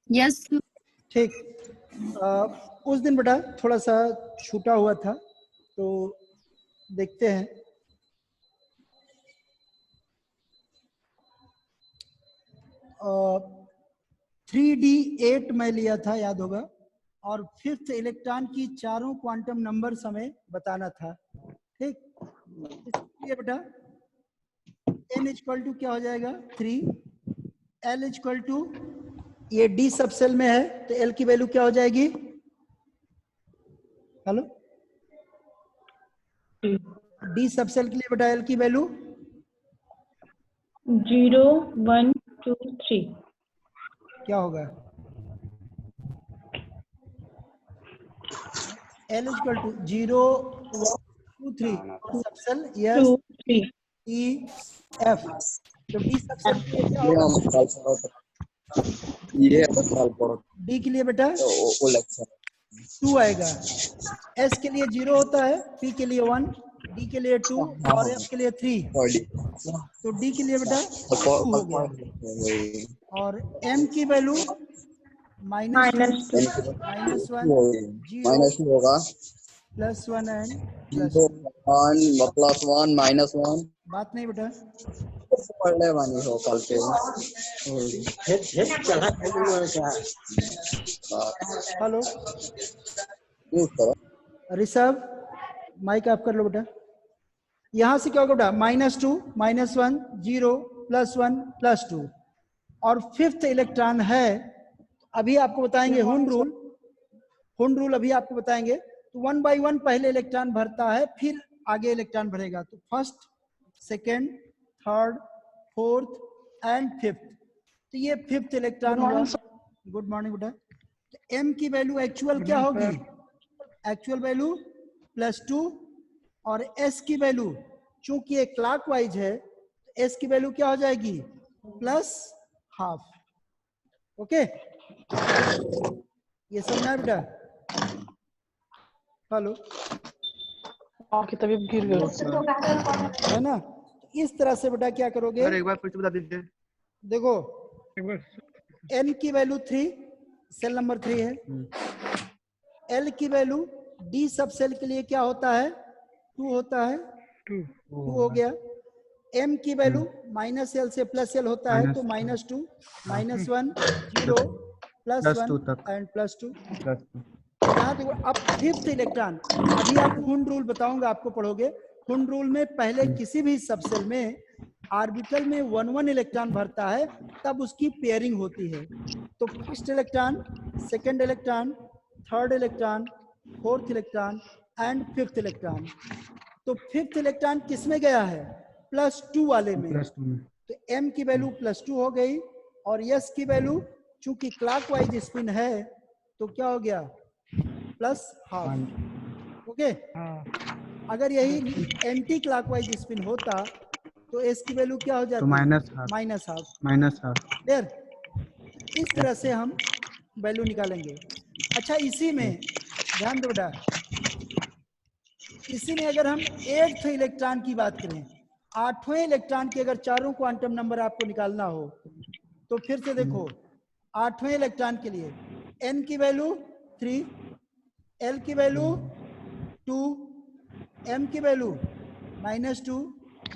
Yes ठीक। उस दिन बेटा थोड़ा सा छूटा हुआ था, तो देखते हैं। आ, 3D8 में लिया था, याद होगा, और 5th इलेक्ट्रॉन की चारों क्वांटम नंबर्स हमें बताना था। ठीक, इसलिए बेटा n इक्वल टू क्या हो जाएगा 3, l इक्वल टू, ये d सब सेल में है तो l की वैल्यू क्या हो जाएगी? हेलो, d सब सेल के लिए बेटा l की वैल्यू 0 1 2 3 क्या होगा? l इक्वल टू 0 2 3 और सब सेल यस 2 3 e f, तो d सब सेल के लिए क्या होगा? d के लिए बेटा 2 आएगा, s के लिए 0 होता है, p के लिए 1, d के लिए 2 और f के लिए 3, तो d के लिए बेटा 2 हो गया। और m की वैल्यू -1 0 होगा +1 एंड +2। +1 -1 बात नहीं बेटा, पढ़ने वाली हो कल से। हेलो ऋषभ, माइक आप कर लो बेटा। यहाँ से क्या होगा बेटा? -2 -1 0 +1 +2, और 5th इलेक्ट्रॉन है, अभी आपको बताएंगे हुन रूल अभी आपको बताएंगे। तो 1 by 1 पहले इलेक्ट्रॉन भरता है, फिर आगे इलेक्ट्रॉन भरेगा, तो 1st, 2nd, 3rd, 4th and 5th, तो ये 5th इलेक्ट्रॉन हुआ। गुड मॉर्निंग बेटा। तो m की वैल्यू एक्चुअल क्या होगी? एक्चुअल वैल्यू +2, और s की वैल्यू, चूंकि ये क्लॉकवाइज है, तो s की वैल्यू क्या हो जाएगी? +12। ओके, ये समझना बेटा। हेलो, आपकी तबीयत गिर गई है ना? इस तरह से बेटा क्या करोगे? एक बार फिर से बता दीजिए। देखो, n की वैल्यू 3, सेल नंबर 3 है। l की वैल्यू d सब सेल के लिए क्या होता है? 2 होता है, 2 हो गया। m की वैल्यू -l से +l होता है, तो -2 -1 0 +1 एंड +2। यहाँ देखो, अब 5th इलेक्ट्रॉन, अभी आप हुन रूल बताऊंगा, आपको पढ़ोगे। हुन रूल में पहले किसी भी सबसेल में ऑर्बिटल में 1 इलेक्ट्रॉन भरता है, तब उसकी पेयरिंग होती है। तो 1st electron, 2nd electron, 3rd electron, 4th electron and 5th electron. तो 5th इलेक्ट्रॉन किस में गया है? +2 वाले में। तो m की वैल्यू +2 हो गई, और s की वैल्यू चूंकि क्लॉकवाइज स्पिन है, तो क्या हो गया? +12। ओके, अगर यही एंटी क्लॉकवाइज स्पिन होता, तो s की वैल्यू क्या हो जाती? -12। क्लियर? इस तरह से हम वैल्यू निकालेंगे। अच्छा, इसी में ध्यान दो बेटा, इसी में अगर हम 8th इलेक्ट्रॉन की बात करें, 8वें इलेक्ट्रॉन के अगर चारों क्वांटम नंबर आपको निकालना हो, तो फिर से देखो, 8वें इलेक्ट्रॉन के लिए n की वैल्यू 3, l की वैल्यू 2, m की वैल्यू -2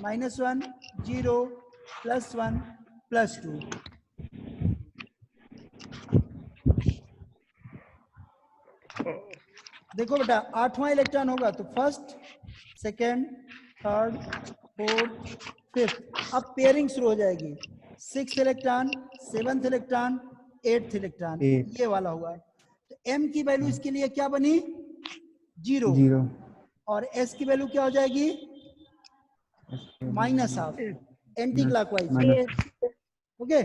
-1 0 +1 +2। देखो बेटा, 8वां इलेक्ट्रॉन होगा तो 1st, 2nd, 3rd, 4th, 5th। अब पेयरिंग शुरू हो जाएगी। 6th electron, 7th electron, 8th electron, ये वाला हुआ। तो m की वैल्यू इसके लिए क्या बनी? 0, और s की वैल्यू क्या हो जाएगी? -12, एंटी क्लॉकवाइज। ओके,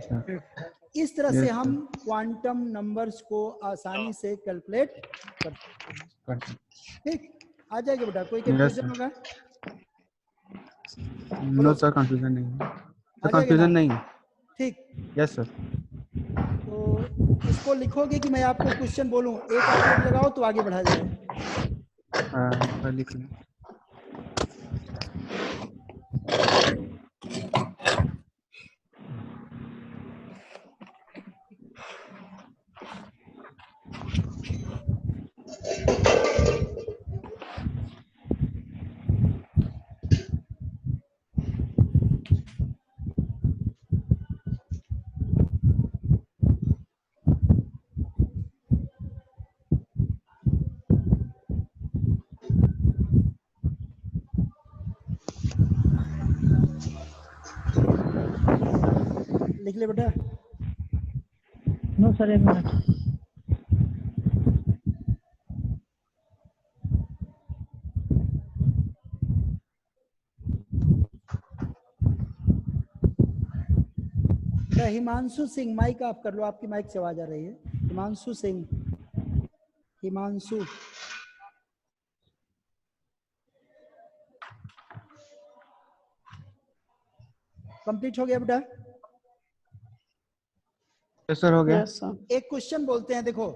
इस तरह से हम क्वांटम नंबर्स को आसानी से कैलकुलेट कर सकते हैं। ठीक, आ जाएगा बेटा। कोई कंफ्यूजन होगा? नो सर, कंफ्यूजन नहीं है। आ कंफ्यूजन नहीं। ठीक, यस सर। तो इसको लिखोगे कि मैं आपको क्वेश्चन बोलूं, एक आप लगाओ तो आगे बढ़ा जाए। हाँ, लिख लें। लिख ले बेटा। नो सर, एक मिनट। बेटा हिमांशु सिंह, माइक ऑफ कर लो, आपकी माइक से आवाज आ रही है। हिमांशु सिंह, हिमांशु। कंप्लीट हो गया बेटा? यस सर, हो गया। Yes sir. एक क्वेश्चन बोलते हैं, देखो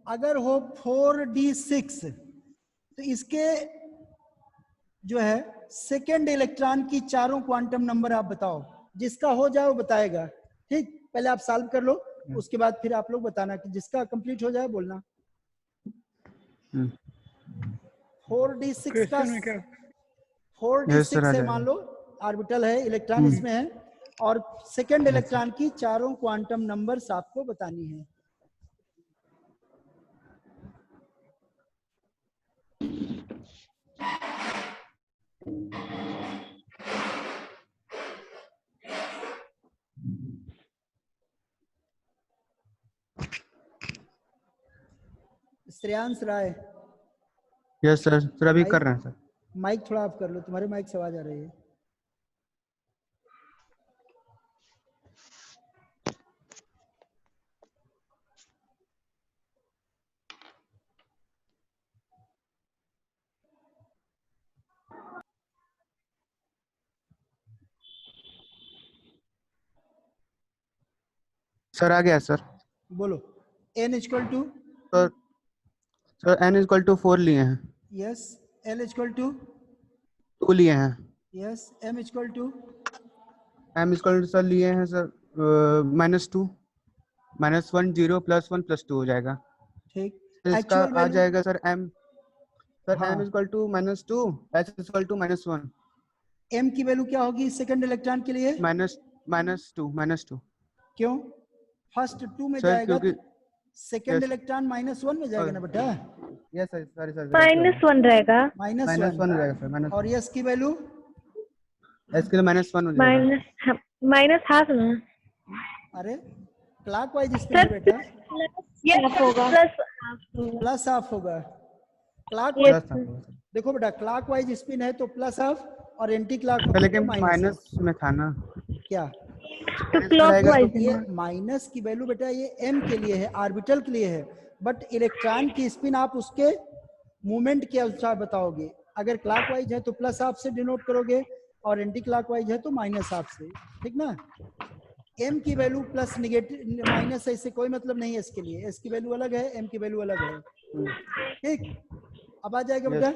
अगर हो 4d6 तो इसके जो है सेकेंड इलेक्ट्रॉन की चारों क्वांटम नंबर आप बताओ। जिसका हो जाए वो बताएगा, ठीक? पहले आप सॉल्व कर लो, उसके बाद फिर आप लोग बताना कि जिसका कंप्लीट हो जाए बोलना। 4d6 का क्वेश्चन में क्या? 4d6 है, मान लो ऑर्बिटल है, इलेक्ट्रॉन इसमें है, और सेकेंड इलेक्ट्रॉन की चारों क्वांटम नंबर्स आपको बतानी है। श्रेयांश राय, यस सर, सर अभी कर रहे हैं सर। माइक थोड़ा ऑफ कर लो, तुम्हारे माइक से आवाज आ रही है। सर आ गया सर। बोलो। n equal to, sir sir n equal to 4 लिए हैं। यस। l इक्वल टू, 2 लिए हैं। Yes. m equal to, m equal to sir लिए हैं सर -2, -1 0 +1 +2 हो जाएगा। ठीक। इसका एक्चुअल आ वैल्यू, जाएगा सर m, सर हाँ। m equal to -2, h equal to -1। m की वैल्यू क्या होगी सेकंड इलेक्ट्रॉन के लिए? -2। क्यों? फर्स्ट 2 में सर जाएगा क्योंकि तो सेकंड यस इलेक्ट्रॉन -1 में जाएगा ना बेटा? यस सर, सॉरी सर, -1 रहेगा। -1। -1 हो जाएगा सर, और यस की वैल्यू? s के लिए -1 हो जाएगा। -1/2 ना अरे क्लॉकवाइज स्पिन सर, है बेटा, प्लस होगा। प्लस हाफ होगा। Clock Yes, plus sir. देखो बेटा, क्लॉकवाइज स्पिन है तो प्लस हाफ, और एंटी क्लॉक लेकिन माइनस माइनस में था ना। क्या? तो क्लॉकवाइज ये माइनस की वैल्यू बेटा ये m के लिए है, ऑर्बिटल के लिए है, बट इलेक्ट्रॉन की स्पिन आप उसके मूवमेंट के अनुसार बताओगे। अगर क्लॉकवाइज है तो प्लस हाफ से डिनोट करोगे, और एंटी क्लॉकवाइज है तो माइनस हाफ से, ठीक ना? m की वैल्यू प्लस निगेटिव माइनस है, इससे कोई मतलब नहीं है इसके लिए। s की वैल्यू अलग है, m की वैल्यू अलग है, ठीक? अब आ जाएगा बेटा?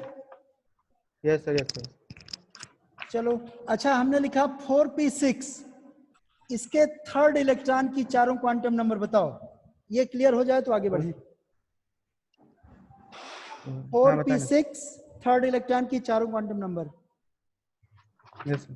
Yes sir, yes sir. चलो अच्छा, हमने लिखा 4p6, इसके थर्ड इलेक्ट्रॉन की चारों क्वांटम नंबर बताओ। ये क्लियर हो जाए तो आगे बढ़े। 4p6 थर्ड इलेक्ट्रॉन की चारों quantum number. Yes sir.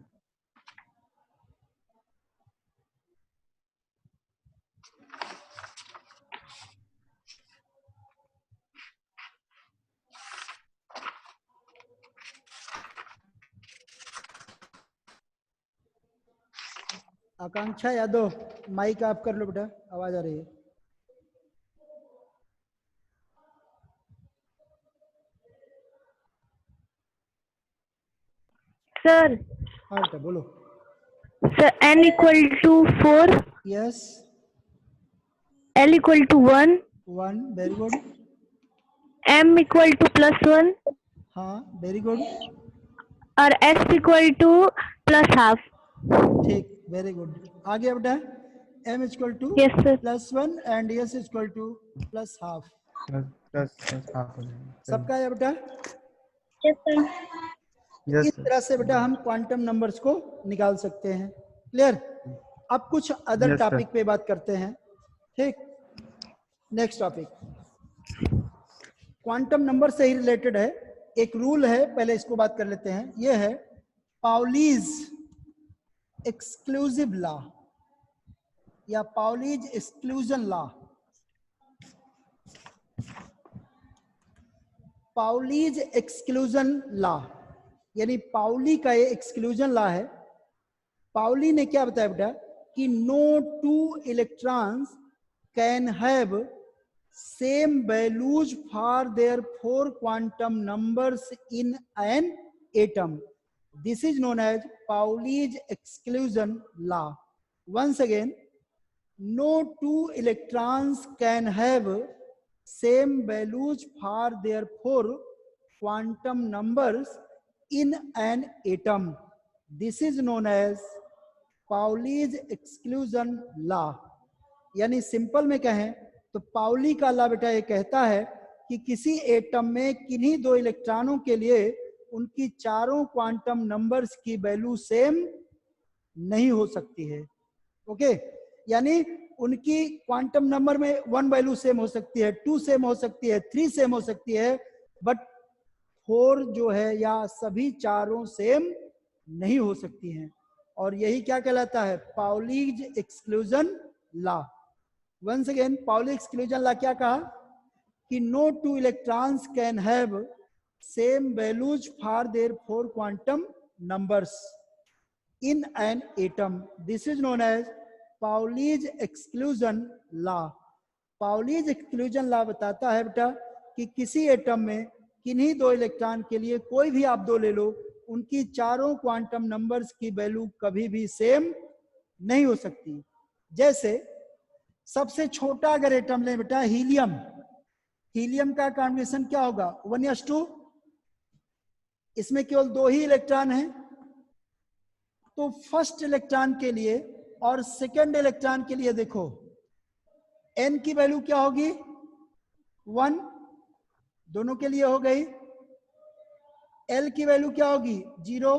Akanksha Yadav, mic off कर लो बेटा, आवाज आ रही है। सर। हाँ बेटा बोलो। Sir n = 4, yes. l = 1, 1, very good. m = +1, हाँ वेरी गुड, और s = +½ ठीक, वेरी गुड। आगे बेटा, m = Yes, sir. +1 and s = +½ plus half हो जाएगा। सबका है बेटा? Yes, sir. यस इस सर। तरह से बेटा हम क्वांटम नंबर्स को निकाल सकते हैं। क्लियर? अब कुछ अदर Yes, sir. टॉपिक पे बात करते हैं, ठीक? नेक्स्ट टॉपिक क्वांटम नंबर से ही रिलेटेड है। एक रूल है, पहले इसको बात कर लेते हैं। ये है पाउलीज एक्सक्लूसिव लॉ या Pauli's exclusion law. Pauli's exclusion law यानी पाउली का ये एक्सक्लूजन लॉ है। पाउली ने क्या बताया बेटा कि no two electrons can have same values for their 4 quantum numbers in an atom. This is known as Pauli's exclusion law. Once again, no two electrons can have same values for their 4 quantum numbers in an atom. This is known as Pauli's exclusion law. यानी simple में कहें तो Pauli का law बेटा ये कहता है कि किसी एटम में किन्हीं दो इलेक्ट्रॉनों के लिए उनकी चारों क्वांटम नंबर्स की वैल्यू सेम नहीं हो सकती है। ओके, यानी उनकी क्वांटम नंबर में 1 वैल्यू सेम हो सकती है, 2 सेम हो सकती है, 3 सेम हो सकती है, बट 4 जो है या सभी चारों सेम नहीं हो सकती हैं। और यही क्या कहलाता है? Pauli's exclusion law. Once again, Pauli exclusion law क्या कहा कि no two electrons can have same values for their 4 quantum numbers in an atom. This is known as Pauli's exclusion law. Pauli's exclusion law बताता है बेटा कि किसी atom में किन्हीं दो इलेक्ट्रॉन के लिए कोई भी आप दो ले लो, उनकी चारों क्वांटम नंबर्स की वैल्यू कभी भी सेम नहीं हो सकती। जैसे सबसे छोटा अगर एटम ले बेटा हीलियम, हीलियम का कॉन्बिनेशन क्या होगा? 1s2। इसमें केवल 2 ही इलेक्ट्रॉन हैं, तो फर्स्ट इलेक्ट्रॉन के लिए और सेकंड इलेक्ट्रॉन के लिए देखो n की वैल्यू क्या होगी? 1, दोनों के लिए हो गई। l की वैल्यू क्या होगी? 0,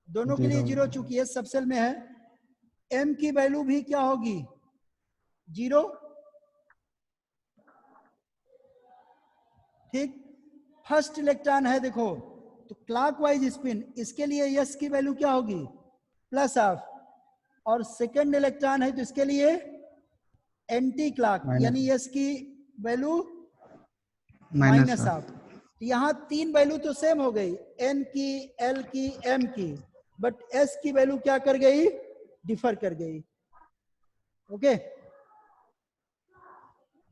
दोनों के लिए 0 चूंकि ये सबसेल में है। m की वैल्यू भी क्या होगी? 0। ठीक, फर्स्ट इलेक्ट्रॉन है देखो, तो क्लॉकवाइज स्पिन, इसके लिए s की वैल्यू क्या होगी? +हाफ। और सेकंड इलेक्ट्रॉन है तो इसके लिए एंटी क्लॉक, यानी s की वैल्यू -हाफ। यहाँ 3 वैल्यू तो सेम हो गई, n की, l की, m की, बट s की वैल्यू क्या कर गई? डिफर कर गई। ओके,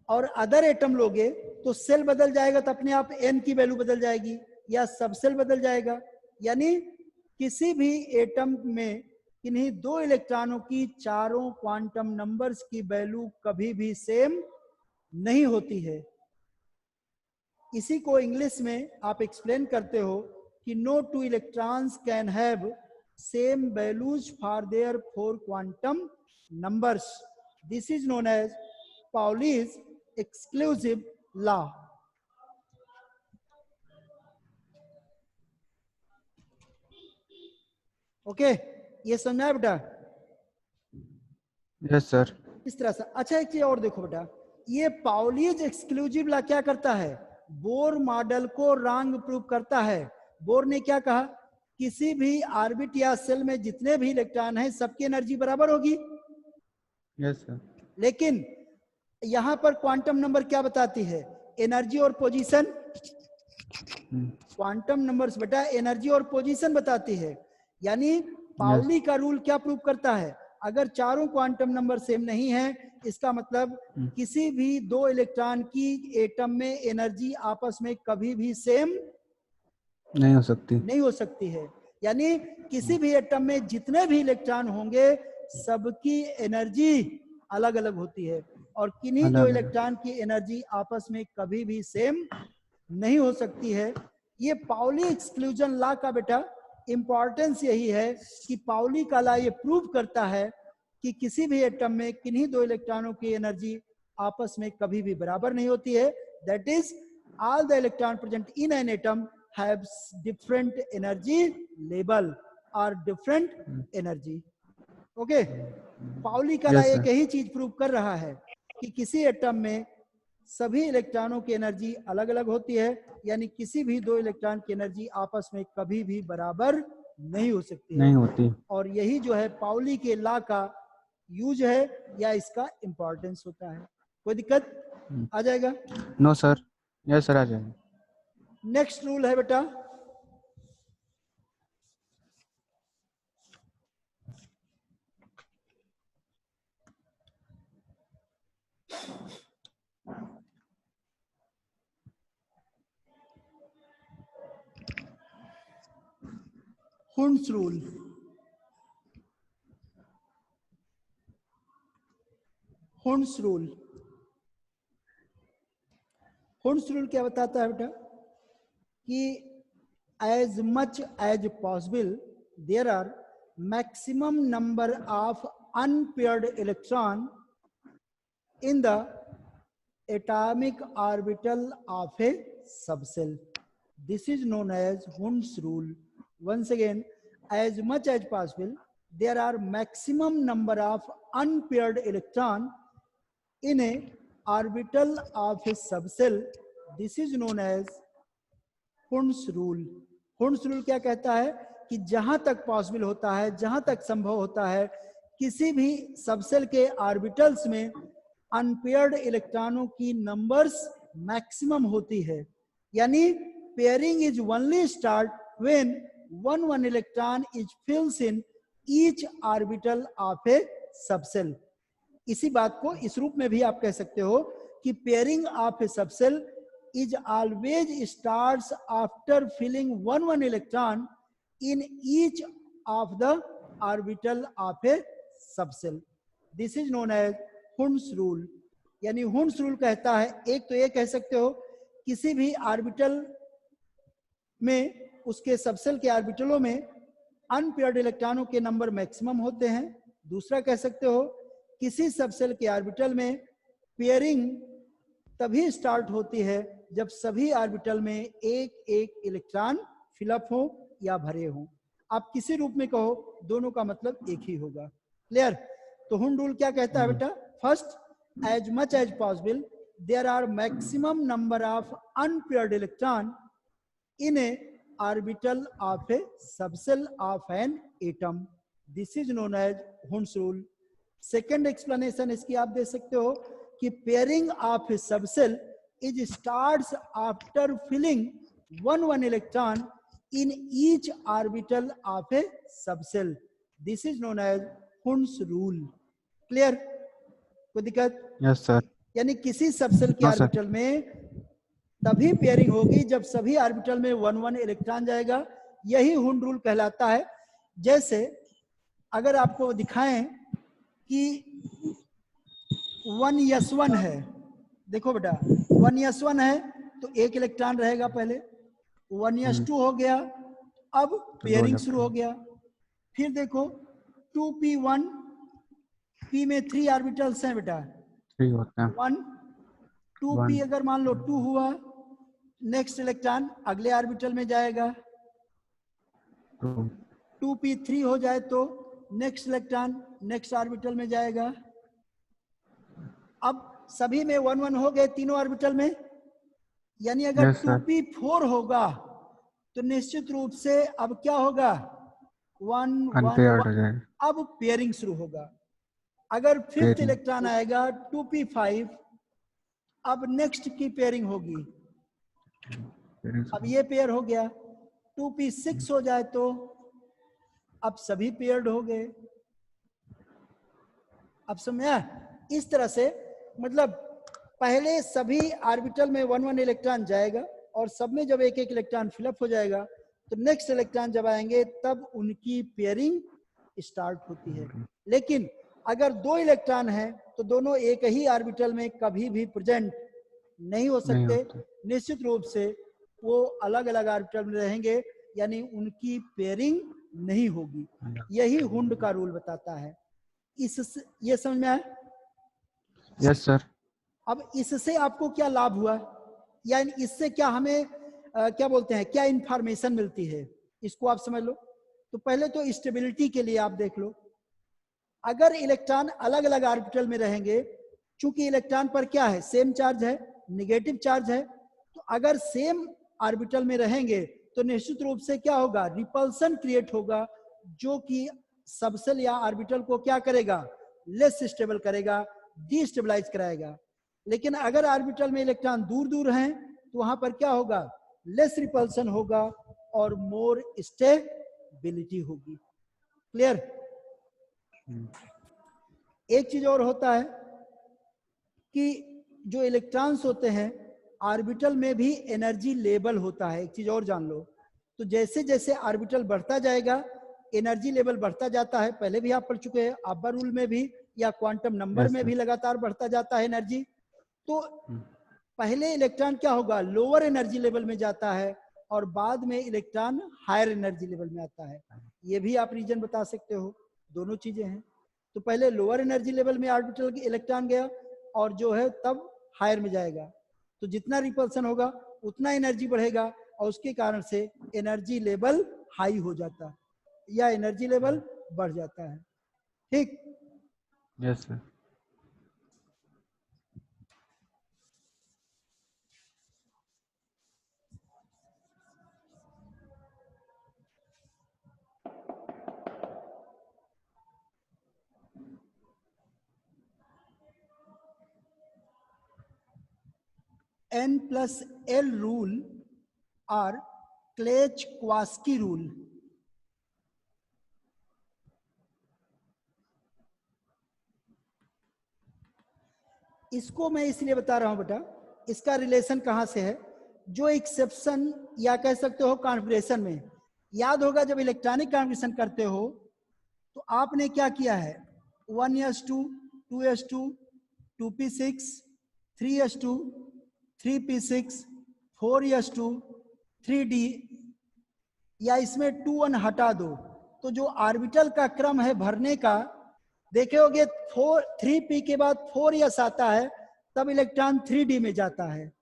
और अदर एटम लोगे तो सेल बदल जाएगा तो अपने आप n की वैल्यू बदल जाएगी या सबसेल बदल जाएगा। यानी किसी भी एटम में किन्हीं दो इलेक्ट्रॉनों की चारों क्वांटम नंबर्स की वैल्यू कभी भी सेम नहीं होती है। इसी को इंग्लिश में आप एक्सप्लेन करते हो कि no two electrons can have same values for their 4 quantum numbers. This is known as Pauli's exclusive law. Okay, ये समझा बेटा? Yes sir. इस तरह से। अच्छा, एक चीज और देखो बेटा, ये पाउलीज एक्सक्लूसिव लॉ क्या करता है? बोर मॉडल को रॉन्ग प्रूव करता है। बोर ने क्या कहा? किसी भी ऑर्बिट या सेल में जितने भी इलेक्ट्रॉन हैं सबकी एनर्जी बराबर होगी। Yes sir. लेकिन यहां पर क्वांटम नंबर क्या बताती है? एनर्जी और पोजीशन। क्वांटम नंबर्स बेटा एनर्जी और पोजीशन बताती है। यानी पाउली का रूल क्या प्रूव करता है? अगर चारों क्वांटम नंबर सेम नहीं है, इसका मतलब किसी भी दो इलेक्ट्रॉन की एटम में एनर्जी आपस में कभी भी सेम नहीं हो सकती है। यानी किसी भी एटम में जितने भी इलेक्ट्रॉन होंगे सबकी एनर्जी अलग अलग होती है, और किन्हीं दो इलेक्ट्रॉन की एनर्जी आपस में कभी भी सेम नहीं हो सकती है। ये पाउली एक्सक्लूजन लॉ का बेटा इंपॉर्टेंस यही है कि पाउली का लॉ ये प्रूव करता है कि किसी भी एटम में किन्हीं दो इलेक्ट्रॉनों की एनर्जी आपस में कभी भी बराबर नहीं होती है। That is all the electron present in an atom have different energy level और डिफरेंट एनर्जी। ओके, पाउली का लॉ एक ही चीज प्रूव कर रहा है कि किसी एटम में सभी इलेक्ट्रॉनों की एनर्जी अलग अलग होती है, यानी किसी भी दो इलेक्ट्रॉन की एनर्जी आपस में कभी भी बराबर नहीं हो सकती है। और यही जो है पाउली के लॉ का यूज है या इसका इंपॉर्टेंस होता है। कोई दिक्कत आ जाएगा? No sir. यस सर, आ जाएगा। नेक्स्ट रूल है बेटा Hund's rule. Hund's rule, Hund's rule क्या बताता है बेटा कि as much as possible there are maximum number of unpaired electron in the atomic orbital of a subcell. This is known as Hund's rule. Once again, as much as possible there are maximum number of unpaired electron in a orbital of a subcell. This is known as Hund's rule. Hund's rule क्या कहता है कि जहां तक possible होता है, जहां तक संभव होता है, किसी भी सबसेल के ऑर्बिटल्स में अनपेयर्ड इलेक्ट्रॉनों की नंबर्स मैक्सिमम होती है। यानी pairing is only start when one electron is fills in each orbital of a subshell. इसी बात को इस रूप में भी आप कह सकते हो कि pairing of a subshell is always starts after filling one electron in each of the orbital of a subcell. This is known as Hund's rule. यानी Hund's rule कहता है, एक तो ये कह सकते हो किसी भी ऑर्बिटल में, उसके सबसेल के ऑर्बिटलों में अनपेयर्ड इलेक्ट्रॉनों के नंबर मैक्सिमम होते हैं। दूसरा कह सकते हो किसी सबसेल के ऑर्बिटल में पेयरिंग तभी स्टार्ट होती है जब सभी ऑर्बिटल में एक एक इलेक्ट्रॉन फिलअप हो या भरे हो। आप किसी रूप में कहो, दोनों का मतलब एक ही होगा। क्लियर? तो हुंड रूल क्या कहता है बेटा? First, as much as possible there are maximum number of unpaired electron in a orbital of a subshell of an atom. This is known as Hund's rule. Second explanation इसकी आप दे सकते हो कि pairing of a subshell it starts after filling one electron in each orbital of a subcell. This is known as Hund's rule. Clear? कोई दिक्कत? Yes sir. यानी किसी सबसेल के ऑर्बिटल में तभी पेयरिंग होगी जब सभी ऑर्बिटल में वन इलेक्ट्रॉन जाएगा। यही हुंड रूल कहलाता है। जैसे अगर आपको दिखाएं कि 1s1 है, देखो बेटा 1s1 है तो एक इलेक्ट्रॉन रहेगा पहले, 1s2 हो गया, अब पेयरिंग शुरू हो गया। फिर देखो 2p1, p में 3 ऑर्बिटल्स हैं बेटा, 3 होते हैं। 1 2p अगर मान लो 2 हुआ, नेक्स्ट इलेक्ट्रॉन अगले ऑर्बिटल में जाएगा। 2p3 हो जाए तो नेक्स्ट इलेक्ट्रॉन नेक्स्ट ऑर्बिटल में जाएगा। अब सभी में 1 हो गए तीनों ऑर्बिटल में। यानी अगर 2p4 होगा तो निश्चित रूप से अब क्या होगा? 1 1 अब पेयरिंग शुरू होगा। अगर फिफ्थ इलेक्ट्रॉन आएगा 2p5, अब नेक्स्ट की पेयरिंग होगी। अब ये पेयर हो गया। 2p6 हो जाए तो अब सभी पेयर्ड हो गए। अब समझा? इस तरह से मतलब पहले सभी ऑर्बिटल में 1 इलेक्ट्रॉन जाएगा और सब में जब एक एक इलेक्ट्रॉन फिलअप हो जाएगा तो नेक्स्ट इलेक्ट्रॉन जब आएंगे तब उनकी पेयरिंग स्टार्ट होती है। लेकिन अगर 2 इलेक्ट्रॉन हैं तो दोनों एक ही ऑर्बिटल में कभी भी प्रेजेंट नहीं हो सकते। निश्चित रूप से वो अलग अलग ऑर्बिटल में रहेंगे, यानी उनकी पेयरिंग नहीं होगी। यही हुंड का रूल बताता है। इस ये समझ में आया? Yes sir. अब इससे आपको क्या लाभ हुआ, यानी इससे क्या हमें क्या बोलते हैं, क्या इंफॉर्मेशन मिलती है, इसको आप समझ लो। तो पहले तो स्टेबिलिटी के लिए आप देख लो, अगर इलेक्ट्रॉन अलग अलग ऑर्बिटल में रहेंगे, चूंकि इलेक्ट्रॉन पर क्या है, सेम चार्ज है, नेगेटिव चार्ज है, तो अगर सेम ऑर्बिटल में रहेंगे तो निश्चित रूप से क्या होगा, रिपल्सन क्रिएट होगा, जो कि सबसेल या ऑर्बिटल को क्या करेगा, लेस स्टेबल करेगा, डिस्टेबलाइज कराएगा। लेकिन अगर ऑर्बिटल में इलेक्ट्रॉन दूर दूर हैं तो वहां पर क्या होगा, लेस रिपल्सन होगा और मोर स्टेबिलिटी होगी। क्लियर? एक चीज और होता है कि जो इलेक्ट्रॉन्स होते हैं ऑर्बिटल में भी एनर्जी लेवल होता है। एक चीज और जान लो, तो जैसे जैसे ऑर्बिटल बढ़ता जाएगा एनर्जी लेवल बढ़ता जाता है। पहले भी आप पढ़ चुके हैं, आबर रूल में भी या क्वांटम नंबर में भी लगातार बढ़ता जाता है एनर्जी। तो पहले इलेक्ट्रॉन क्या होगा, लोअर एनर्जी लेवल में जाता है और बाद में इलेक्ट्रॉन हायर एनर्जी लेवल में आता है। ये भी आप रीजन बता सकते हो, दोनों चीजें हैं। तो पहले लोअर एनर्जी लेवल में ऑर्बिटल के इलेक्ट्रॉन गया और जो है तब हायर में जाएगा, तो जितना रिपल्सन होगा उतना एनर्जी बढ़ेगा और उसके कारण से एनर्जी लेवल हाई हो जाता है या एनर्जी लेवल बढ़ जाता है। ठीक, yes sir. N+L rule or Clebsch-Quaski rule। इसको मैं इसलिए बता रहा हूं बेटा, इसका रिलेशन कहां से है, जो एक्सेप्शन या कह सकते हो कॉन्फ़िगरेशन में, याद होगा जब इलेक्ट्रॉनिक कॉन्फ़िगरेशन करते हो तो आपने क्या किया है, 1s2 2s2 2p6 3s2 3p6 4s2 3d, या इसमें 2 1 हटा दो तो जो ऑर्बिटल का क्रम है भरने का, देखे होगे 3p के बाद 4s आता है तब इलेक्ट्रॉन 3d में जाता है।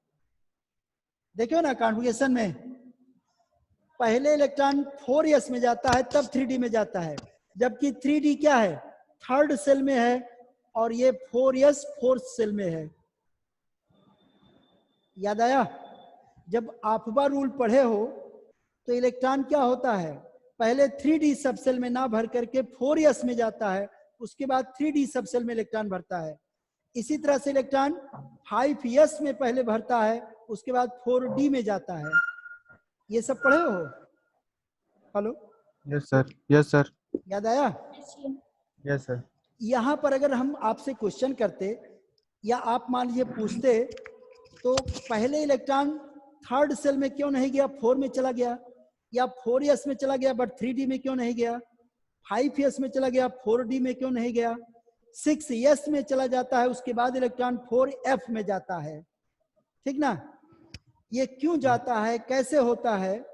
देखो ना कॉन्फ़िगरेशन में पहले इलेक्ट्रॉन 4s में जाता है तब 3d में जाता है, जबकि 3d क्या है, थर्ड सेल में है और ये 4s फोर्थ सेल में है। याद आया, जब आफबा रूल पढ़े हो तो इलेक्ट्रॉन क्या होता है, पहले 3d सबसेल में ना भर करके 4s में जाता है, उसके बाद 3d सबसेल में इलेक्ट्रॉन भरता है। इसी तरह से इलेक्ट्रॉन 5s में पहले भरता है, उसके बाद 4d में जाता है। ये सब पढ़े हो? Hello, yes sir, yes sir. याद आया? Yes sir. यहाँ पर अगर हम आपसे क्वेश्चन करते या आप मान लीजिए पूछते तो पहले इलेक्ट्रॉन थर्ड सेल में क्यों नहीं गया, 4 में चला गया, या 4s में चला गया बट 3d में क्यों नहीं गया, 5s में चला गया 4d में क्यों नहीं गया, 6s में चला जाता है उसके बाद इलेक्ट्रॉन 4f में जाता है। ठीक ना, ये क्यों जाता है, कैसे होता है,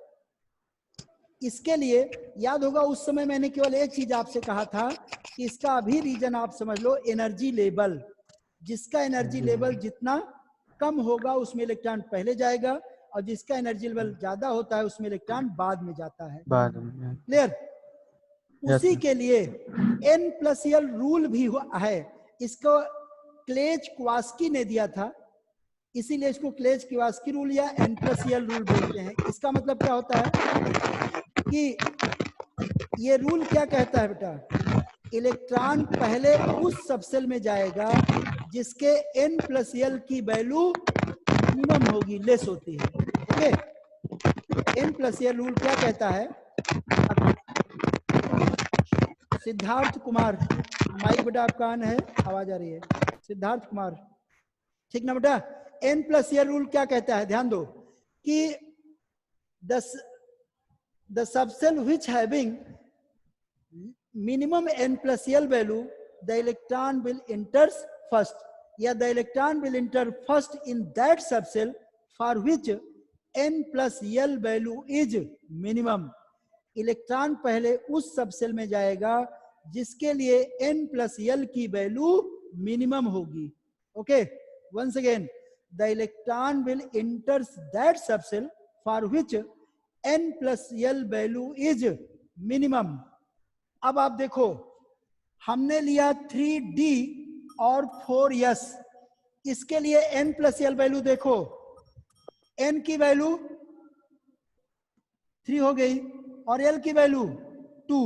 इसके लिए याद होगा उस समय मैंने केवल एक चीज आपसे कहा था कि इसका अभी रीजन आप समझ लो, एनर्जी लेवल। जिसका एनर्जी लेवल जितना कम होगा उसमें इलेक्ट्रॉन पहले जाएगा और जिसका एनर्जी लेवल ज्यादा होता है उसमें इलेक्ट्रॉन बाद में जाता है। बाद में। क्लियर? उसी के लिए N+L रूल भी है, इसको क्लेज-क्वास्की ने दिया था, इसीलिए इसको क्लेज-क्वास्की रूल या N+L रूल बोलते हैं। इसका मतलब क्या होता है कि ये रूल क्या कहता है बेटा, इलेक्ट्रॉन पहले उस सबसेल में जाएगा जिसके N+L की वैल्यू मिनिमम होगी, लेस होती है। ओके, N+L रूल क्या कहता है, सिद्धार्थ कुमार, माइक बेटा आपका ऑन है, आवाज आ रही है, सिद्धार्थ कुमार, ठीक ना बेटा? N+L रूल क्या कहता है, ध्यान दो कि the subcell which having minimum N+L value, the electron will enter first, या the electron will enter first in that subcell for which N+L value is minimum। Electron पहले उस सबसेल में जाएगा जिसके लिए N+L की वैल्यू मिनिमम होगी। Okay, once again, the electron will enter that subcell for which N+L value is minimum। अब आप देखो, हमने लिया 3D और 4s, इसके लिए N+L वैल्यू देखो, N की वैल्यू 3 हो गई और L की वैल्यू 2,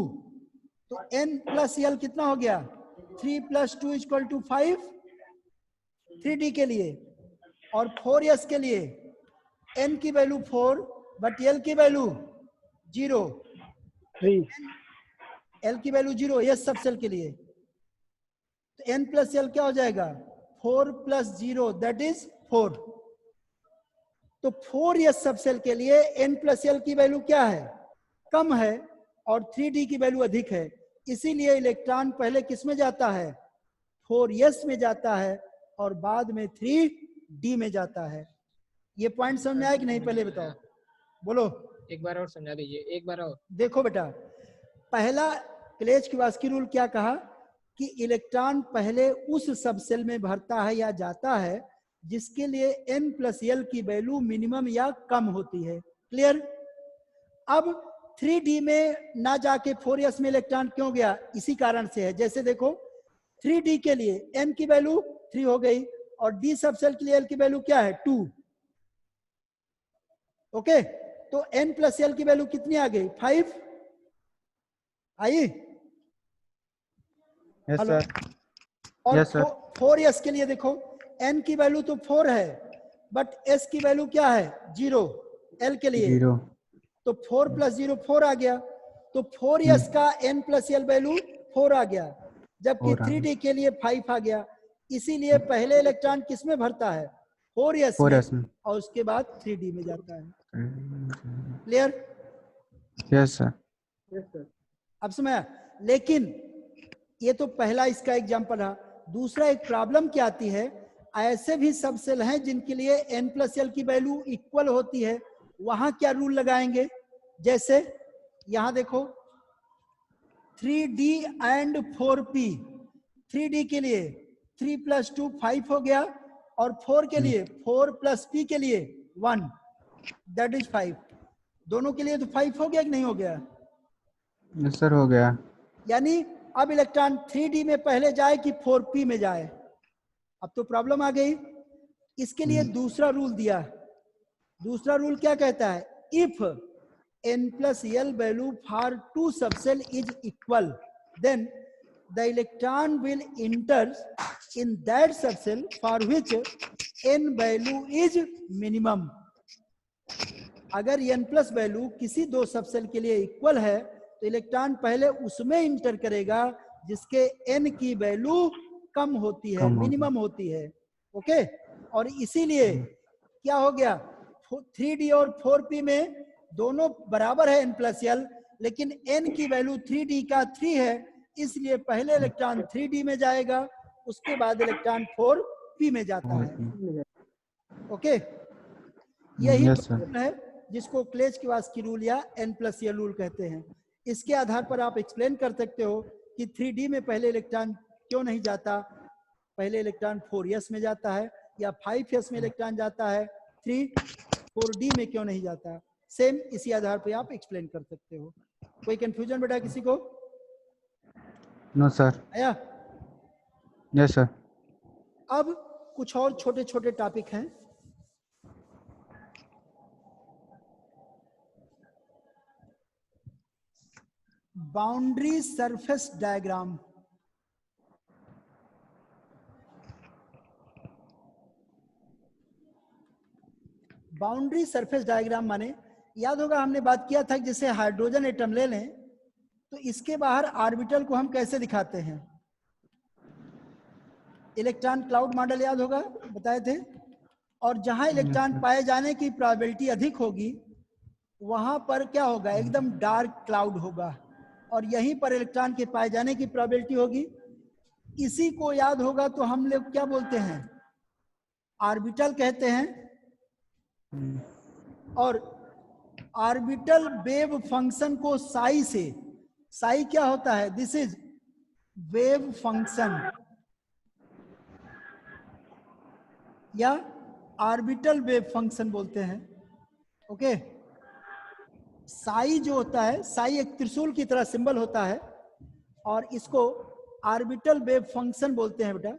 तो N+L कितना हो गया, 3 + 2 = 5 3D के लिए, और 4s के लिए N की वैल्यू 4 बट L की वैल्यू 0, 3 L की वैल्यू 0 यस सबसेल के लिए, तो N+L क्या हो जाएगा, 4 + 0 दैट इज 4। तो 4s सबसेल के लिए n+l की वैल्यू क्या है, कम है, और 3d की वैल्यू अधिक है। इसीलिए इलेक्ट्रॉन पहले किस में जाता है, 4s में जाता है और बाद में 3d में जाता है। ये पॉइंट समझ में आया कि नहीं, पहले बताओ, बोलो। एक बार और समझा दीजिए, एक बार और। देखो बेटा, पहला क्लेचकवास्की रूल क्या कहा कि इलेक्ट्रॉन पहले उस सबसेल में भरता है या जाता है जिसके लिए n+l की वैल्यू मिनिमम या कम होती है। क्लियर? अब 3d में ना जाके 4s में इलेक्ट्रॉन क्यों गया, इसी कारण से है। जैसे देखो 3d के लिए n की वैल्यू 3 हो गई और d सबसेल के लिए l की वैल्यू क्या है, 2। ओके, तो n+l की वैल्यू कितनी आ गई, 5 आई। Yes hello. सर। और यस सर। 4s के लिए देखो n की वैल्यू तो 4 है बट s की वैल्यू क्या है, 0 l के लिए। 0 तो 4 + 0 4 आ गया, तो 4s का n+l वैल्यू 4 आ गया, जबकि 3d के लिए 5 आ गया। इसीलिए पहले इलेक्ट्रॉन किस में भरता है, 4s में, और उसके बाद 3d में जाता है। क्लियर? Yes sir. अब समझ। लेकिन ये तो पहला इसका एग्जांपल रहा। दूसरा एक प्रॉब्लम क्या आती है, ऐसे भी सबसेल हैं जिनके लिए n+l की वैल्यू इक्वल होती है, वहां क्या रूल लगाएंगे। जैसे यहां देखो 3d एंड 4p, 3d के लिए 3 + 2 5 हो गया, और 4 के लिए 4 + p के लिए 1, दैट इज 5। दोनों के लिए तो 5 हो गया कि नहीं हो गया? यस सर, हो गया। यानी अब इलेक्ट्रॉन 3d में पहले जाए कि 4p में जाए, अब तो प्रॉब्लम आ गई। इसके लिए दूसरा रूल दिया। दूसरा रूल क्या कहता है, if n+l value for 2 subshell is equal, then the electron will enter in that subshell for which n value is minimum. अगर n+ वैल्यू किसी 2 सबसेल के लिए इक्वल है तो इलेक्ट्रॉन पहले उसमें इंटर करेगा जिसके n की वैल्यू कम होती है, मिनिमम होती है। ओके, और इसीलिए क्या हो गया, 3d और 4p में दोनों बराबर है n+l, लेकिन n की वैल्यू 3d का 3 है, इसलिए पहले इलेक्ट्रॉन 3d में जाएगा, उसके बाद इलेक्ट्रॉन 4p में जाता है। ओके, यही रूल है जिसको क्लेचकवास्की रूल या n+l रूल कहते हैं। इसके आधार पर आप एक्सप्लेन कर सकते हो कि 3d में पहले इलेक्ट्रॉन क्यों नहीं जाता, पहले इलेक्ट्रॉन 4s में जाता है, या 5s में इलेक्ट्रॉन जाता है, 4d में क्यों नहीं जाता। सेम इसी आधार पर आप एक्सप्लेन कर सकते हो। कोई कंफ्यूजन बेटा किसी को? No sir. आया? Yes sir. अब कुछ और छोटे छोटे टॉपिक हैं। Boundary surface diagram. Boundary surface diagram माने, याद होगा हमने बात किया था, जैसे हाइड्रोजन एटम ले लें तो इसके बाहर ऑर्बिटल को हम कैसे दिखाते हैं, इलेक्ट्रॉन क्लाउड मॉडल याद होगा, बताए थे। और जहां इलेक्ट्रॉन पाए जाने की प्रोबेबिलिटी अधिक होगी वहां पर क्या होगा, एकदम डार्क क्लाउड होगा, और यहीं पर इलेक्ट्रॉन के पाए जाने की प्रोबेबिलिटी होगी। इसी को याद होगा तो हम लोग क्या बोलते हैं, ऑर्बिटल कहते हैं। और ऑर्बिटल वेव फंक्शन को साई से, साई क्या होता है, दिस इज वेव फंक्शन या ऑर्बिटल वेव फंक्शन बोलते हैं। ओके, साई जो होता है, साई एक त्रिशूल की तरह सिंबल होता है, और इसको ऑर्बिटल वेव फंक्शन बोलते हैं बेटा।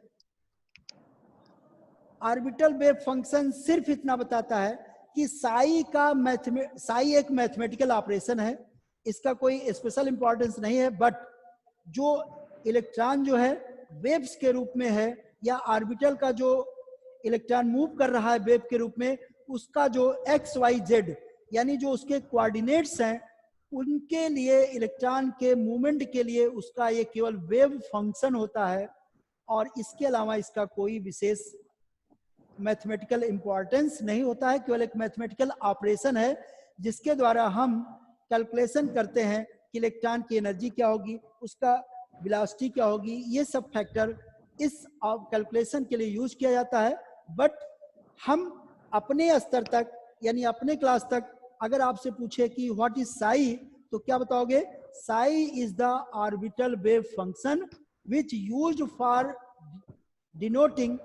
ऑर्बिटल वेव फंक्शन सिर्फ इतना बताता है कि साई एक मैथमेटिकल ऑपरेशन है, इसका कोई स्पेशल इंपॉर्टेंस नहीं है, बट जो इलेक्ट्रॉन जो है वेव्स के रूप में है, या ऑर्बिटल का जो इलेक्ट्रॉन मूव कर रहा है वेव के रूप में, उसका जो एक्स वाई जेड यानी जो उसके कोऑर्डिनेट्स हैं, उनके लिए इलेक्ट्रॉन के मूवमेंट के लिए उसका ये केवल वेव फंक्शन होता है, और इसके अलावा इसका कोई विशेष मैथमेटिकल इंपॉर्टेंस नहीं होता है, केवल एक मैथमेटिकल ऑपरेशन है जिसके द्वारा हम कैलकुलेशन करते हैं कि इलेक्ट्रॉन की एनर्जी क्या होगी, उसका वेलोसिटी क्या होगी, ये सब फैक्टर इस कैलकुलेशन के लिए यूज किया जाता है। बट हम अपने स्तर तक यानी अपने क्लास तक अगर आपसे पूछे कि व्हाट इज साई, तो क्या बताओगे? Psi is the orbital wave function which used for denoting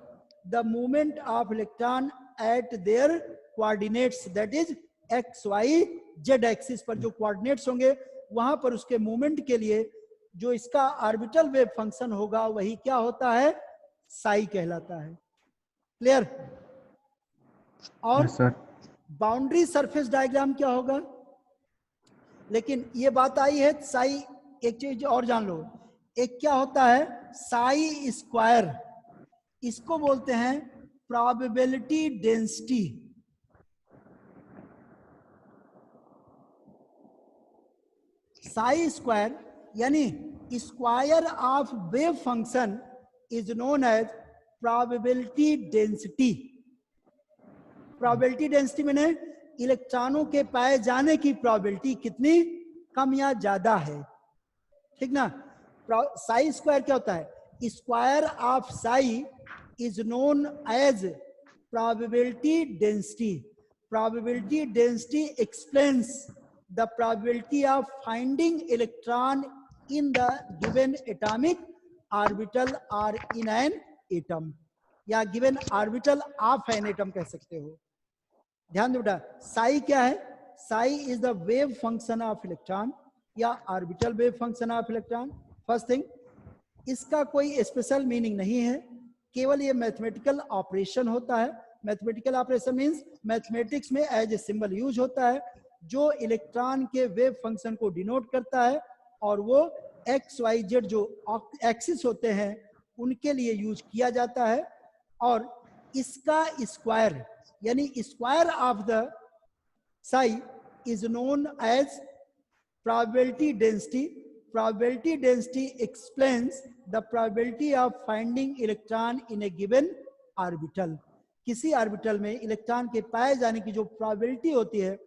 the movement of electron at their coordinates, that is X Y Z axis पर जो कोऑर्डिनेट्स होंगे वहां पर उसके मूवमेंट के लिए जो इसका ऑर्बिटल वेव फंक्शन होगा वही क्या होता है? साई कहलाता है। क्लियर? और बाउंड्री सरफेस डायग्राम क्या होगा? लेकिन ये बात आई है साई, एक चीज और जान लो, एक क्या होता है साई स्क्वायर, इसको बोलते हैं प्रोबेबिलिटी डेंसिटी। साई स्क्वायर यानी square of wave function is known as probability density. Probability density मैंने इलेक्ट्रॉनों के पाए जाने की प्रोबेबिलिटी कितनी कम या ज्यादा है, ठीक ना। साई स्क्वायर क्या होता है? Square of psi is known as probability density. Probability density explains the probability of finding electron in the given atomic orbital or in an atom, या given orbital of an atom कह सकते हो। ध्यान दो बेटा, साई क्या है? Psi is the wave function of electron या orbital wave function of electron. First thing, इसका कोई स्पेशल मीनिंग नहीं है, केवल ये मैथमेटिकल ऑपरेशन होता है। मैथमेटिकल ऑपरेशन मीन्स मैथमेटिक्स में एज ए सिंबल यूज होता है जो इलेक्ट्रॉन के वेव फंक्शन को डिनोट करता है, और वो एक्स वाई जेड जो एक्सिस होते हैं उनके लिए यूज किया जाता है। और इसका स्क्वायर यानी square of the psi is known as probability density. Probability density explains the probability of finding electron in a given orbital. किसी ऑर्बिटल में इलेक्ट्रॉन के पाए जाने की जो प्रोबेबिलिटी होती है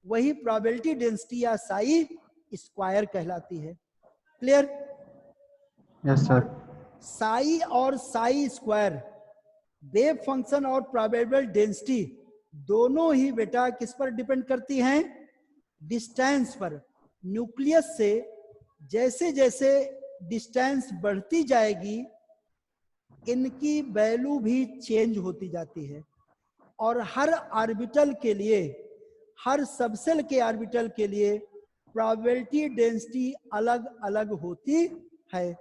वही प्रोबेबिलिटी डेंसिटी या साई स्क्वायर कहलाती है। क्लियर? Yes sir. साई और साई स्क्वायर वेव फंक्शन और प्रोबेबल डेंसिटी दोनों ही बेटा किस पर डिपेंड करती हैं? डिस्टेंस पर। न्यूक्लियस से जैसे जैसे डिस्टेंस बढ़ती जाएगी इनकी वैल्यू भी चेंज होती जाती है, और हर ऑर्बिटल के लिए, हर सबसेल के ऑर्बिटल के लिए प्रोबेबिलिटी डेंसिटी अलग अलग होती है।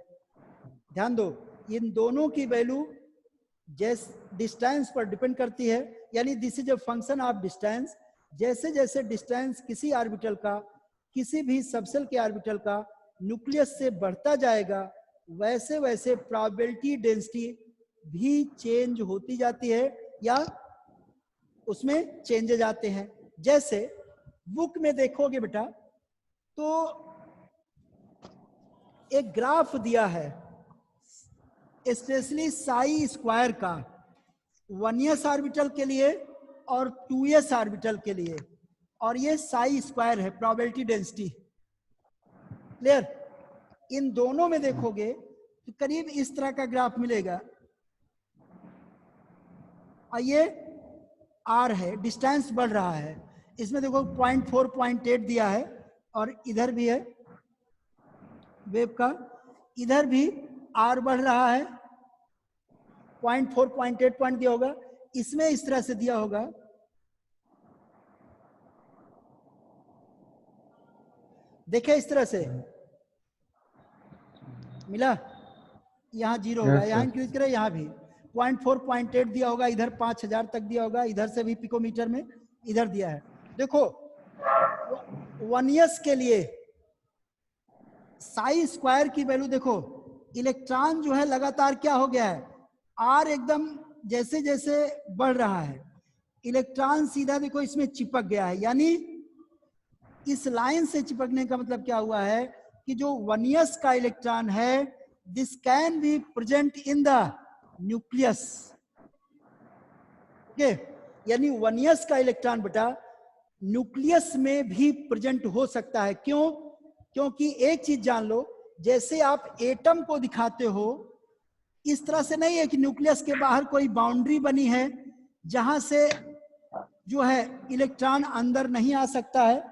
ध्यान दो, इन दोनों की वैल्यू जैसे डिस्टेंस पर डिपेंड करती है, यानी this is a function of distance. जैसे जैसे डिस्टेंस किसी ऑर्बिटल का, किसी भी सबसेल के ऑर्बिटल का न्यूक्लियस से बढ़ता जाएगा वैसे वैसे प्रोबेबिलिटी डेंसिटी भी चेंज होती जाती है या उसमें चेंजेज आते हैं। जैसे बुक में देखोगे बेटा तो एक ग्राफ दिया है स्पेशली साई स्क्वायर का 1s ऑर्बिटल के लिए और 2s ऑर्बिटल के लिए, और ये साई स्क्वायर है प्रोबेबिलिटी डेंसिटी। क्लियर? इन दोनों में देखोगे तो करीब इस तरह का ग्राफ मिलेगा, और ये आर है, डिस्टेंस बढ़ रहा है। इसमें देखो 0.4 0.8 दिया है, और इधर भी है वेव का, इधर भी आर बढ़ रहा है, 0.4 0.8 पॉइंट दिया होगा, इसमें इस तरह से दिया होगा। देखे इस तरह से मिला, यहाँ 0 होगा, यहाँ इंक्रीज करे, यहाँ भी 0.4 0.8 दिया होगा, इधर 5000 तक दिया होगा, इधर से भी पिकोमीटर में इधर दिया है। देखो 1s के लिए साई स्क्वायर की वैल्यू देखो, इलेक्ट्रॉन जो है लगातार क्या हो गया है, आर एकदम जैसे जैसे बढ़ रहा है, इलेक्ट्रॉन सीधा देखो इसमें चिपक गया है, यानी इस लाइन से चिपकने का मतलब क्या हुआ है कि जो 1s का इलेक्ट्रॉन है this can be present in the nucleus, okay, यानी 1s का इलेक्ट्रॉन बेटा न्यूक्लियस में भी प्रेजेंट हो सकता है। क्यों? क्योंकि एक चीज जान लो, जैसे आप एटम को दिखाते हो इस तरह से नहीं है कि न्यूक्लियस के बाहर कोई बाउंड्री बनी है जहां से जो है इलेक्ट्रॉन अंदर नहीं आ सकता है।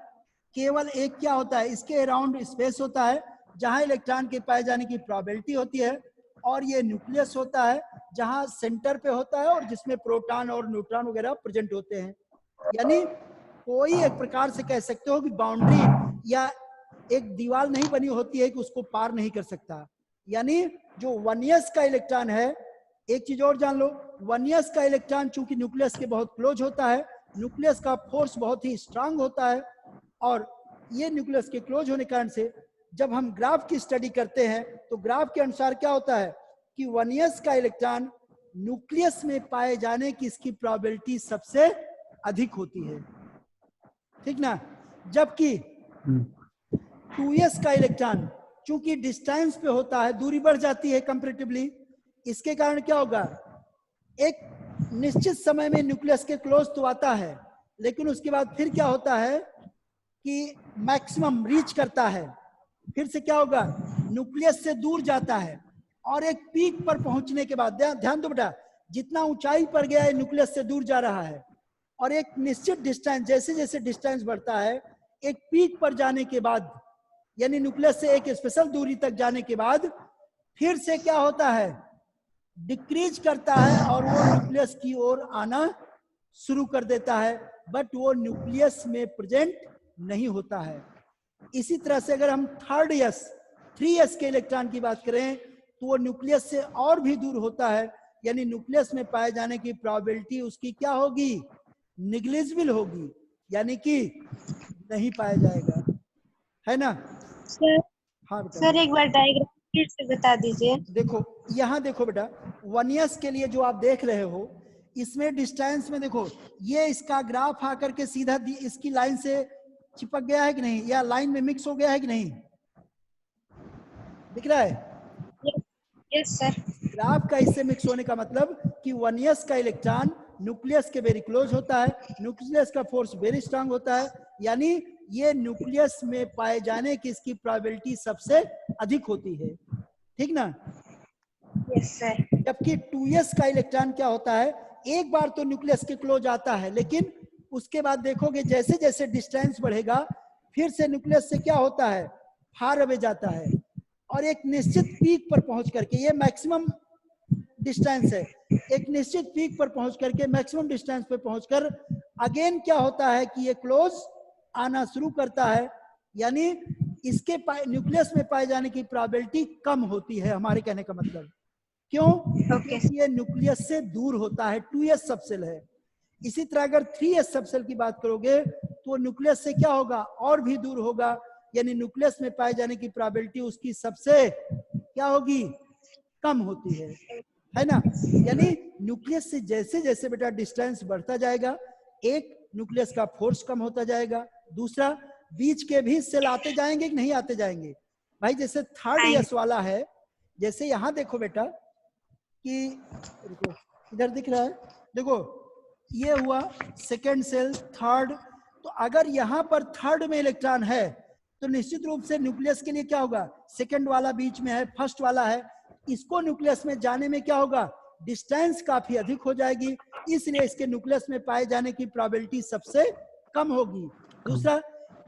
केवल एक क्या होता है, इसके अराउंड स्पेस होता है जहां इलेक्ट्रॉन के पाए जाने की प्रोबेबिलिटी होती है, और ये न्यूक्लियस होता है जहां सेंटर पे होता है और जिसमें प्रोटॉन और न्यूट्रॉन वगैरह प्रेजेंट होते हैं। यानी कोई एक प्रकार से कह सकते हो कि बाउंड्री या एक दीवार नहीं बनी होती है कि उसको पार नहीं कर सकता। यानी जो 1s का इलेक्ट्रॉन है, एक चीज और जान लो, 1s का इलेक्ट्रॉन चूंकि न्यूक्लियस के बहुत क्लोज होता है, न्यूक्लियस का फोर्स बहुत ही स्ट्रांग होता है, और ये न्यूक्लियस के क्लोज होने के कारण से जब हम ग्राफ की स्टडी करते हैं तो ग्राफ के अनुसार क्या होता है कि 1s का इलेक्ट्रॉन न्यूक्लियस में पाए जाने की इसकी प्रोबेबिलिटी सबसे अधिक होती है, ठीक ना। जबकि 2s का इलेक्ट्रॉन चूंकि डिस्टेंस पे होता है, दूरी बढ़ जाती है कंपैरेटिवली, इसके कारण क्या होगा, एक निश्चित समय में न्यूक्लियस के क्लोज तो आता है, लेकिन उसके बाद फिर क्या होता है कि मैक्सिमम रीच करता है, फिर से क्या होगा, न्यूक्लियस से दूर जाता है, और एक पीक पर पहुंचने के बाद, ध्यान दो बेटा, जितना ऊंचाई पर गया है न्यूक्लियस से दूर जा रहा है, और एक निश्चित डिस्टेंस, जैसे जैसे डिस्टेंस बढ़ता है, एक पीक पर जाने के बाद, यानी न्यूक्लियस से एक स्पेशल दूरी तक जाने के बाद फिर से क्या होता है, डिक्रीज करता है और वो न्यूक्लियस की ओर आना शुरू कर देता है, बट वो न्यूक्लियस में प्रेजेंट नहीं होता है। इसी तरह से अगर हम 3s के इलेक्ट्रॉन की बात करें तो वो न्यूक्लियस से और भी दूर होता है, यानी न्यूक्लियस में पाए जाने की प्रोबेबिलिटी उसकी क्या होगी, निग्लिजिबल होगी, यानी कि नहीं पाया जाएगा, है ना। सर, हाँ बेटा, सर एक बार डायग्राम फिर से बता दीजिए। देखो यहाँ देखो बेटा, 1s के लिए जो आप देख रहे हो, इसमें डिस्टेंस में देखो, ये इसका ग्राफ आकर के सीधा इसकी लाइन से चिपक गया है कि नहीं, या लाइन में मिक्स हो गया है कि नहीं, दिख रहा है। Yes sir. ग्राफ का इससे मिक्स होने का मतलब कि 1s का इलेक्ट्रॉन न्यूक्लियस के वेरी क्लोज होता है, न्यूक्लियस का फोर्स वेरी स्ट्रांग होता है, यानी ये न्यूक्लियस में पाए जाने की इसकी प्रोबेबिलिटी सबसे अधिक होती है, ठीक ना। Yes sir. जबकि 2s का इलेक्ट्रॉन क्या होता है, एक बार तो न्यूक्लियस के क्लोज आता है, लेकिन उसके बाद देखोगे जैसे जैसे डिस्टेंस बढ़ेगा फिर से न्यूक्लियस से क्या होता है, फार अवे जाता है, और एक निश्चित पीक पर पहुंच करके, ये मैक्सिमम डिस्टेंस है, एक निश्चित पीक पर पहुंच करके मैक्सिमम डिस्टेंस पे पहुंचकर अगेन क्या होता है कि ये क्लोज आना शुरू करता है, यानी इसके न्यूक्लियस में पाए जाने की प्रोबेबिलिटी कम होती है, हमारे कहने का मतलब। क्यों? क्योंकि ये न्यूक्लियस से दूर होता है, 2s सबसेल है। इसी तरह अगर 3s सबसेल की बात करोगे तो न्यूक्लियस से क्या होगा, और भी दूर होगा, यानी न्यूक्लियस में पाए जाने की प्रोबेबिलिटी उसकी सबसे क्या होगी, कम होती है ना। यानी न्यूक्लियस से जैसे जैसे बेटा डिस्टेंस बढ़ता जाएगा, एक न्यूक्लियस का फोर्स कम होता जाएगा, दूसरा बीच के भी सेल आते जाएंगे कि नहीं आते जाएंगे भाई। जैसे 3rd s वाला है, जैसे यहाँ देखो बेटा कि इधर दिख रहा है, देखो ये हुआ सेकेंड सेल, थर्ड, तो अगर यहाँ पर 3rd में इलेक्ट्रॉन है तो निश्चित रूप से न्यूक्लियस के लिए क्या होगा, सेकेंड वाला बीच में है, फर्स्ट वाला है, इसको न्यूक्लियस में जाने में क्या होगा, डिस्टेंस काफी अधिक हो जाएगी, इसलिए इसके न्यूक्लियस में पाए जाने की प्रोबेबिलिटी सबसे कम होगी। दूसरा,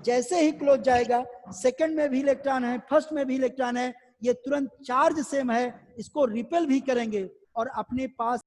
जैसे ही क्लोज जाएगा, सेकंड में भी इलेक्ट्रॉन है, फर्स्ट में भी इलेक्ट्रॉन है, ये तुरंत चार्ज सेम है, इसको रिपेल भी करेंगे और अपने पास